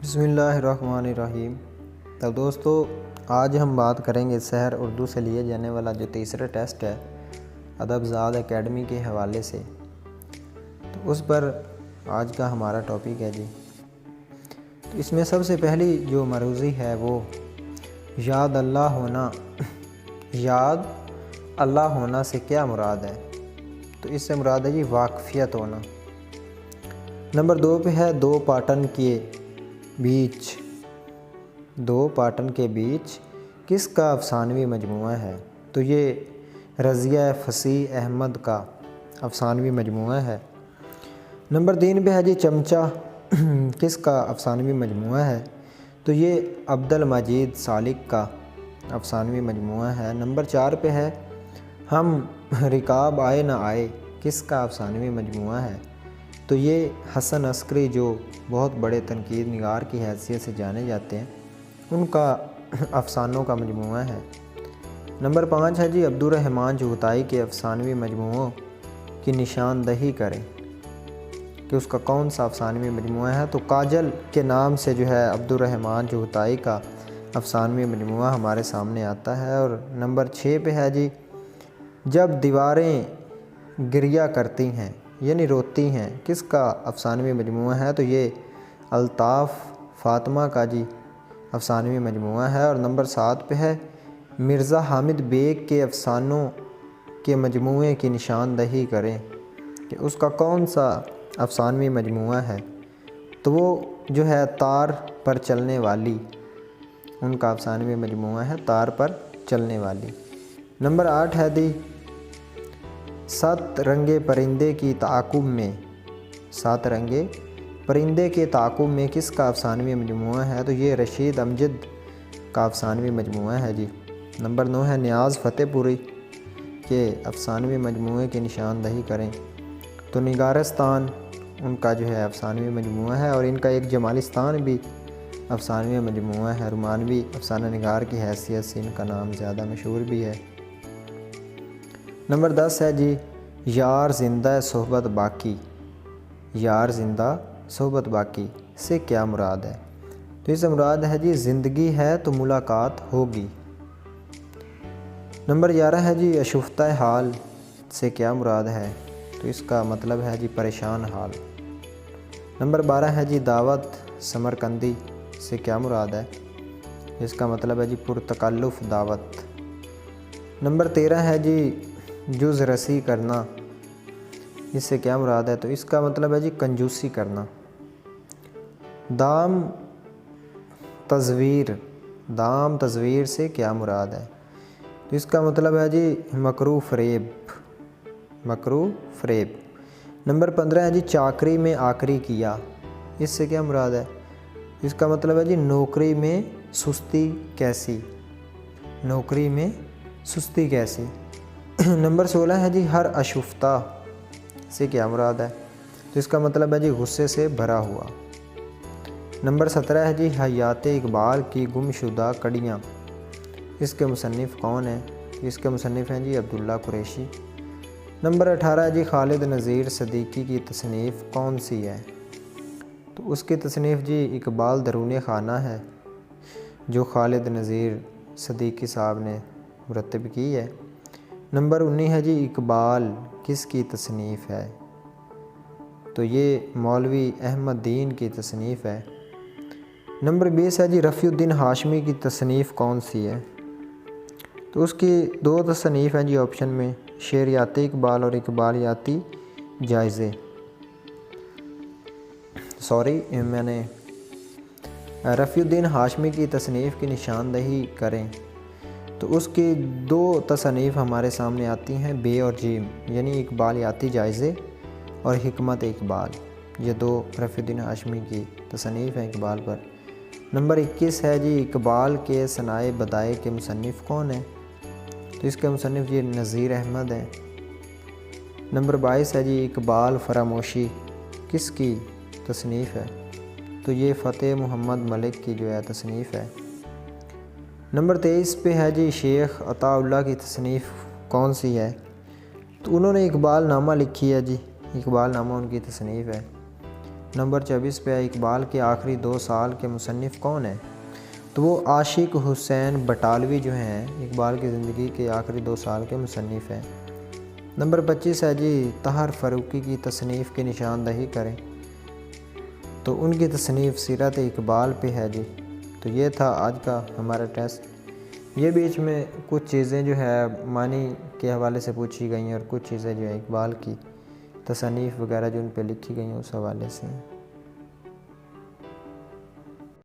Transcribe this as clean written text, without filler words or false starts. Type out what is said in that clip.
بسم اللہ الرحمن الرحیم۔ تو دوستو، آج ہم بات کریں گے سحر اردو سے لیے جانے والا جو تیسرا ٹیسٹ ہے ادب زاد اکیڈمی کے حوالے سے، تو اس پر آج کا ہمارا ٹاپک ہے جی۔ تو اس میں سب سے پہلی جو مروضی ہے وہ یاد اللہ ہونا سے کیا مراد ہے؟ تو اس سے مراد ہے جی واقفیت ہونا۔ نمبر 2 پہ ہے دو پاٹن کے بیچ کس کا افسانوی مجموعہ ہے؟ تو یہ رضیہ فصیح احمد کا افسانوی مجموعہ ہے۔ نمبر 3 پہ ہے جی چمچہ کس کا افسانوی مجموعہ ہے؟ تو یہ عبد المجید سالک کا افسانوی مجموعہ ہے۔ نمبر 4 پہ ہے ہم رکاب آئے نہ آئے کس کا افسانوی مجموعہ ہے؟ تو یہ حسن عسکری جو بہت بڑے تنقید نگار کی حیثیت سے جانے جاتے ہیں، ان کا افسانوں کا مجموعہ ہے۔ نمبر 5 ہے جی عبدالرحمن چغتائی کے افسانوی مجموعوں کی نشاندہی کریں کہ اس کا کون سا افسانوی مجموعہ ہے؟ تو کاجل کے نام سے جو ہے عبدالرحمن چغتائی کا افسانوی مجموعہ ہمارے سامنے آتا ہے۔ اور نمبر 6 پہ ہے جی جب دیواریں گریہ کرتی ہیں یعنی روتی ہیں کس کا افسانوی مجموعہ ہے؟ تو یہ الطاف فاطمہ کا جی افسانوی مجموعہ ہے۔ اور نمبر 7 پہ ہے مرزا حامد بیگ کے افسانوں کے مجموعے کی نشاندہی کریں کہ اس کا کون سا افسانوی مجموعہ ہے؟ تو وہ جو ہے تار پر چلنے والی، ان کا افسانوی مجموعہ ہے تار پر چلنے والی۔ نمبر 8 ہے دی 7 رنگے پرندے کی تعاقب میں، 7 رنگے پرندے کے تعاقب میں کس کا افسانوی مجموعہ ہے؟ تو یہ رشید امجد کا افسانوی مجموعہ ہے جی۔ نمبر 9 ہے نیاز فتح پوری کے افسانوی مجموعے کی نشاندہی کریں۔ تو نگارستان ان کا جو ہے افسانوی مجموعہ ہے، اور ان کا ایک جمالستان بھی افسانوی مجموعہ ہے۔ رومانوی افسانہ نگار کی حیثیت سے ان کا نام زیادہ مشہور بھی ہے۔ نمبر 10 ہے جی یار زندہ صحبت باقی، یار زندہ صحبت باقی سے کیا مراد ہے؟ تو اس سے مراد ہے جی زندگی ہے تو ملاقات ہوگی۔ نمبر 11 ہے جی اشفتہ حال سے کیا مراد ہے؟ تو اس کا مطلب ہے جی پریشان حال۔ نمبر 12 ہے جی دعوت سمرقندی سے کیا مراد ہے؟ اس کا مطلب ہے جی پرتکلف دعوت۔ نمبر 13 ہے جی جز رسی کرنا، اس سے کیا مراد ہے؟ تو اس کا مطلب ہے جی کنجوسی کرنا۔ دام تزویر سے کیا مراد ہے؟ تو اس کا مطلب ہے جی مکروہ فریب۔ نمبر 15 ہے جی چاکری میں آکری کیا، اس سے کیا مراد ہے؟ اس کا مطلب ہے جی نوکری میں سستی کیسی، نوکری میں سستی کیسی۔ نمبر 16 ہے جی ہر اشفتہ سے کیا مراد ہے؟ تو اس کا مطلب ہے جی غصے سے بھرا ہوا۔ نمبر 17 ہے جی حیات اقبال کی گمشدہ کڑیاں، اس کے مصنف کون ہیں؟ اس کے مصنف ہیں جی عبداللہ قریشی۔ نمبر 18 ہے جی خالد نذیر صدیقی کی تصنیف کون سی ہے؟ تو اس کی تصنیف جی اقبال درون خانہ ہے، جو خالد نذیر صدیقی صاحب نے مرتب کی ہے۔ نمبر 19 ہے جی اقبال کس کی تصنیف ہے؟ تو یہ مولوی احمد دین کی تصنیف ہے۔ نمبر 20 ہے جی رفیع الدین ہاشمی کی تصنیف کون سی ہے؟ تو اس کی 2 تصنیف ہیں جی آپشن میں، شعریاتی اقبال اور اقبالیاتی جائزے۔ میں نے رفیع الدین ہاشمی کی تصنیف کی نشاندہی کریں، تو اس کی 2 تصنیف ہمارے سامنے آتی ہیں بے اور جیم، یعنی اقبالیاتی جائزے اور حکمت اقبال، یہ 2 رفیع الدین ہاشمی کی تصنیف ہیں اقبال پر۔ نمبر 21 ہے جی اقبال کے ثنائے بدائع کے مصنف کون ہیں؟ تو اس کے مصنف جی نذیر احمد ہیں۔ نمبر 22 ہے جی اقبال فراموشی کس کی تصنیف ہے؟ تو یہ فتح محمد ملک کی جو ہے تصنیف ہے۔ نمبر 23 پہ ہے جی شیخ عطا اللہ کی تصنیف کون سی ہے؟ تو انہوں نے اقبال نامہ لکھی ہے جی، اقبال نامہ ان کی تصنیف ہے۔ نمبر 24 پہ اقبال کے آخری 2 سال کے مصنف کون ہیں؟ تو وہ عاشق حسین بٹالوی جو ہیں اقبال کی زندگی کے آخری 2 سال کے مصنف ہیں۔ نمبر 25 ہے جی طاہر فاروقی کی تصنیف کی نشاندہی کریں۔ تو ان کی تصنیف سیرت اقبال پہ ہے جی۔ تو یہ تھا آج کا ہمارا ٹیسٹ۔ یہ بیچ میں کچھ چیزیں جو ہے معنی کے حوالے سے پوچھی گئی ہیں اور کچھ چیزیں جو ہے اقبال کی تصنیف وغیرہ جو ان پہ لکھی گئی ہیں اس حوالے سے ہیں۔